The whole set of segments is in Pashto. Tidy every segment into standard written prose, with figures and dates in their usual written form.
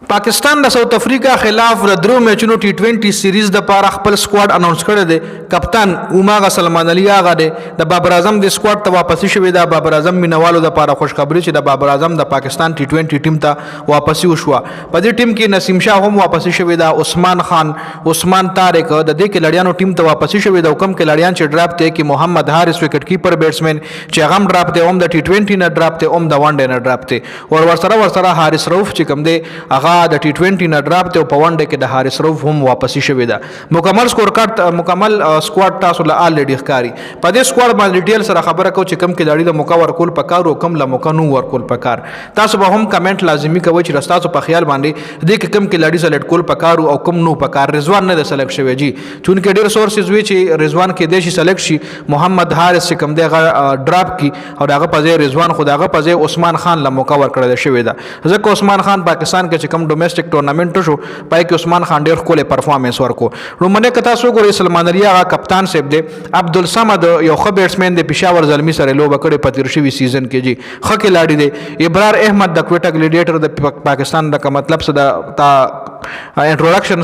پاکستان د ساوث افریقا خلاف د درو میچونو ټي 20 سیریز د پاره خپل سکواډ اناونس کړی دی. کپتان اوماغه سلمان علي هغه دی د بابر اعظم د سکواډ ته واپسی شوی دا. بابر اعظم مینوالو د پاره خوشخبری چې د بابر اعظم د پاکستان ټي 20 ټیم ته واپسی وشوه. په دې ټیم کې نسیم شاه هم واپسی شوی دا. عثمان خان، عثمان طارق د دې کې لړیانو ټیم ته واپسی شوی دا. حکم کې لړیان چې ډراپ ته کې محمد حارث وکټ کیپر بیټسمن چې هغه ډراپ ته هم د ټي 20 نه ډراپ ته هم د ون ډے نه ډراپ ته ورسره حارث رؤف چې کوم دی هغه د ټي 20 نه ډراپ ته په ون ډے کې د حارث رؤف هم واپسی شوی دا. مکمل سکور کارت مکمل سکواډ تاسو له الریډي ښکاری. په دې سکواډ باندې ډیټیل سره خبره کو چې کم کې داړي له موقع ورکول پکار او کم له موقع نو ورکول پکار. تاسو به هم کمنټ لازمی کوئ چې تاسو په خیال باندې دې کې کم کې لړی سلیکټ کول پکار او کم نو پکار. رضوان نه سلیکټ شوی جی چونکه ډیر سورسز وی چې رضوان کې دیشي سلیکټ شي. محمد حارث چې کم دی ډراپ کی او داغه په ځای رضوان خو داغه په ځای عثمان خان له موقع ورکړل شوی دا. ځکه عثمان خان پاکستان کې چې کم ډومېسټک ټورنمنت شو پای کې عثمان خان ډیر خپل پرفارمنس ورکو. نو منه کتا سو ګورې سلمان علي هغه کپتان سیب دی. عبدالصمد یو ښه بیټسمن دی پېښور زلمی سره لوبه کړې په تیر شوي سیزن کې جی ښه کلاړي دی. ابرار احمد د کوټا ګلیډیټر د پاکستان د مطلب څه د تا انټروډکشن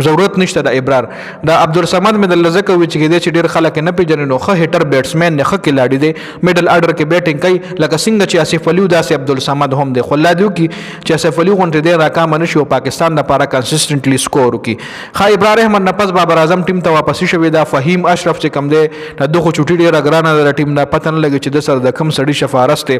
ضرورت نشته د ابرار. د عبدالصمد مې د لزکه وی چې ډیر خلک نه پیژنې نو ښه هیټر بیټسمن نه ښه کلاړي دی. میډل اډر کې بیټینګ کوي لکه څنګه چې اسف علي داسې عبدالصمد هم دی. خو الله دې وکړي چې اسف علي غونډې دی راکام نشي او پاکستان لپاره کنسسټنټلی سکور وکړي. ښه ابرار احمد نه پس بابر اعظم ټیم ته واپسی شوی دا. فهیم اشرف چې کم دی د دغه چوټي ډیر ګرانه د ټیم نه پته نه لګي چې د سر د کم سړی شفارس دی.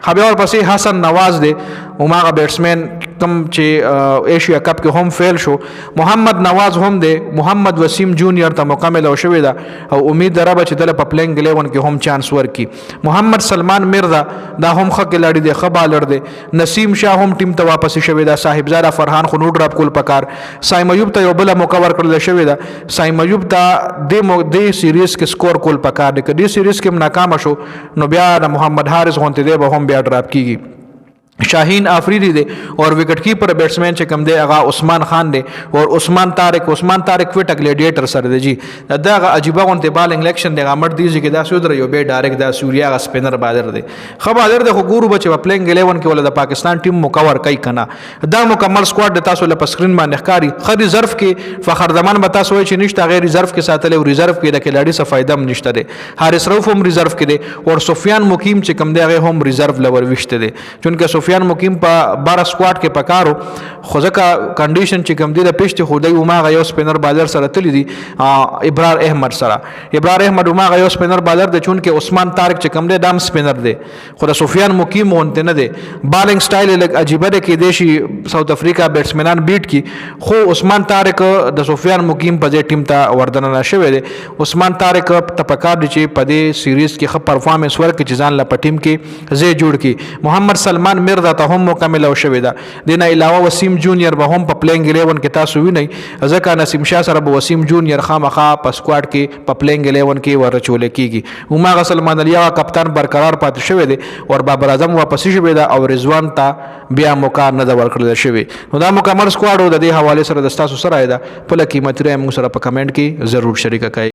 خبر ورپسې حسن نواز دی اوماغه بیټسمن کم چې ایشیا کپ کې هم فیل شو. محمد نواز هم دی. محمد وسیم جونیئر ته موقع ملو شوی دا او امید دربه چې دله په پلینګ 11 کې هم چانس ورکي. محمد سلمان مرزا دا هم ښه کلاړي دی، ښه بالر دی. نسیم شاه هم ټیم ته واپسی شوی دا. صاحبزاده فرحان خو نو ډراپ کول پکار. سایم ایوب ته یو بل موقع ورکړل شوی دا. سایم ایوب ته د سیریز کې سکور کول پکار دی. کدي سیریز کې ناکام شو نو بیا د محمد حارث غونته دی به هم بیا ډراپ کیږي. شاهین آفریدی دی اور وکٹ کیپر بیٹسمین چې کم دی هغه عثمان خان دی اور عثمان طارق کوټا ګلیډیټر سره دی جی. دا عجیبه غونته بالینګ الیکشن دی غمړ دی چې دا سودره یو به ډایرکټ دا سوریا غ سپینر بالر دی. خو بالر دی خو ګورو بچ په پلینګ 11 کې ول د پاکستان ټیم مکور کوي کنه. دا مکمل سکواډ د تاسو له سکرین باندې ښکاری. خو ریزرو کې فخر زمان به تاسو چې نشته غیر ریزرو کې ساتل او ریزرو کې د کلاډي څه فائدہ هم نشته دی. حارث رؤف هم ریزرو کې دی اور سفیان مقیم چې کم دی هغه هم ریزرو لور وشته دی. چونکه سفیان مقیم په بار سکواډ کې پکارو خو ځکه کنډیشن چې کم دی د پېشت خو دی اوماغه یو سپینر بالر سره تللی دی ابرار احمد سره. ابرار احمد اوماغه یو سپینر بالر دی چونکه عثمان طارق چې کم دی دام سپینر دی خو د سفیان مقیم مونته نه دی. بالینګ سټایل لګ عجیبه دی کې دیشي ساوث افریقا بیټسمنان بیټ کی خو عثمان طارق د سفیان مقیم په دې ټیم ته وردننه شوی دی. عثمان طارق ته پکار دی چې په دې سیریز کې ښه پرفارمنس ورکړي چې ځان له ټیم کې زی جوړ کی. محمد سلمان مرزا ته هم مکمل او شوی دا. دینه علاوه وسیم جونیئر به هم په پلینګ 11 کې تاسو وینئ. ځکه نسیم شاه سره به وسیم جونیئر خامخا په سکواډ کې په پلینګ 11 کې ورچول کیږي. اوماغه سلمان علي کپتان برقرار پاتې شوی دی او بابر اعظم واپسی شوی دا او رضوان ته بیا موقع نه دا ورکړل شوی. نو دا مکمل سکواډ د دې حواله سره د تاسو سره دا په قیمتي رای موږ سره په کمنټ کې ضرور شریک کړئ.